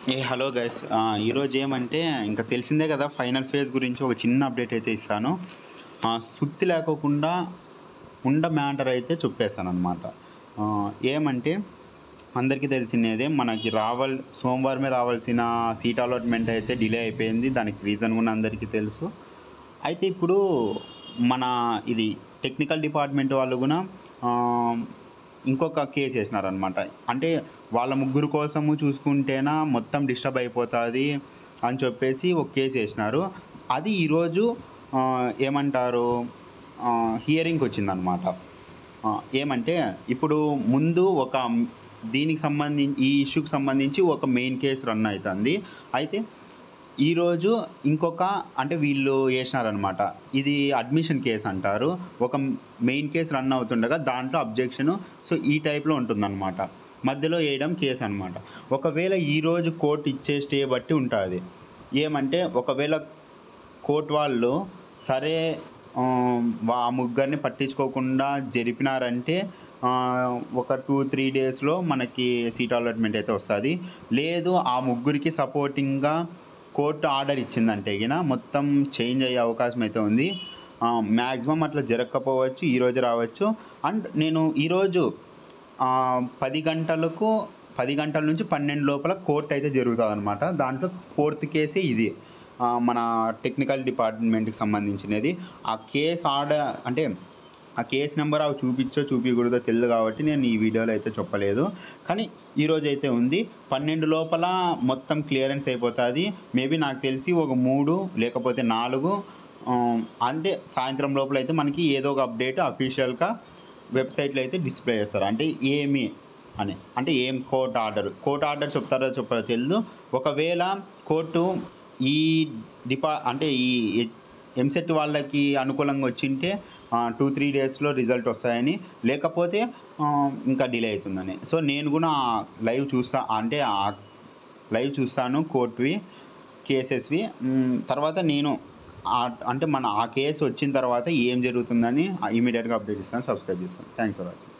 Hello guys. ఈరోజు ఏమంటే ఇంకా తెలిసిందే కదా, ఫైనల్ ఫేజ్ గురించి ఒక చిన్న అప్డేట్ అయితే ఇస్తాను. సుత్తి లేకోకుండా మ్యాటర్ అయితే చెప్పేస్తాననమాట. ఏమంటే అందరికీ తెలిసినదే, మనకి సోమవారమే రావాల్సిన సీట్ అలాట్మెంట్ అయితే డిలే అయిపోయింది. దానికి రీజన్ కూడా అందరికీ తెలుసు. అయితే ఇప్పుడు మన ఇది టెక్నికల్ డిపార్ట్మెంట్ వాళ్ళు కూడా ఇంకొక కేస్ వేసినారనమాట. అంటే వాళ్ళ ముగ్గురు కోసము చూసుకుంటేనా మొత్తం డిస్టర్బ్ అయిపోతుంది అని చెప్పేసి ఒక కేసు వేసినారు. అది ఈరోజు ఏమంటారు, హియరింగ్కి వచ్చిందనమాట. ఏమంటే ఇప్పుడు ముందు ఈ ఇష్యూకి సంబంధించి ఒక మెయిన్ కేసు రన్ అవుతుంది. అయితే ఈరోజు అంటే వీళ్ళు వేసినారనమాట. ఇది అడ్మిషన్ కేసు అంటారు. ఒక మెయిన్ కేసు రన్ అవుతుండగా దాంట్లో అబ్జెక్షను. సో ఈ టైప్లో ఉంటుందన్నమాట. మధ్యలో వేయడం కేసు అనమాట. ఒకవేళ ఈరోజు కోర్టు ఇచ్చే స్టే బట్టి ఉంటుంది. ఏమంటే ఒకవేళ కోర్టు వాళ్ళు సరే ఆ ముగ్గురిని పట్టించుకోకుండా జరిపినారంటే ఒక 2-3 డేస్లో మనకి సీట్ అలాట్మెంట్ అయితే వస్తుంది. లేదు ఆ ముగ్గురికి సపోర్టింగ్గా కోర్టు ఆర్డర్ ఇచ్చిందంటే మొత్తం చేంజ్ అయ్యే అవకాశం అయితే ఉంది. మ్యాక్సిమం అట్లా జరగకపోవచ్చు, ఈరోజు రావచ్చు. అండ్ నేను ఈరోజు 10 గంటల నుంచి 12 లోపల కోర్టు అయితే జరుగుతుంది అనమాట. దాంట్లో 4th కేసే ఇది, మన టెక్నికల్ డిపార్ట్మెంట్కి సంబంధించినది. ఆ కేసు అంటే ఆ కేసు నెంబర్ అవి చూపించకూడదో తెలియదు కాబట్టి నేను ఈ వీడియోలో అయితే చెప్పలేదు. కానీ ఈరోజు అయితే ఉంది. 12 లోపల మొత్తం క్లియరెన్స్ అయిపోతుంది. మేబీ నాకు తెలిసి ఒక 3 లేకపోతే 4 అంటే సాయంత్రం లోపల అయితే మనకి ఏదో ఒక అప్డేట్ అఫీషియల్గా వెబ్సైట్లో అయితే డిస్ప్లే చేస్తారు. అంటే ఏం కోర్టు ఆర్డర్ చెప్తారో చెప్పారో తెలియదు. ఒకవేళ కోర్టు ఈ ఎంసెట్ వాళ్ళకి అనుకూలంగా వచ్చింటే 2-3 డేస్లో రిజల్ట్ వస్తాయని, లేకపోతే ఇంకా డిలే అవుతుందని. సో నేను కూడా లైవ్ చూస్తాను కోర్టువి కేసెస్వి. తర్వాత నేను అంటే ఆ కేసు వచ్చిన తర్వాత ఏం జరుగుతుందని ఇమీడియట్గా అప్డేట్ ఇస్తాను. సబ్స్క్రైబ్ చేసుకోండి. Thanks for watching.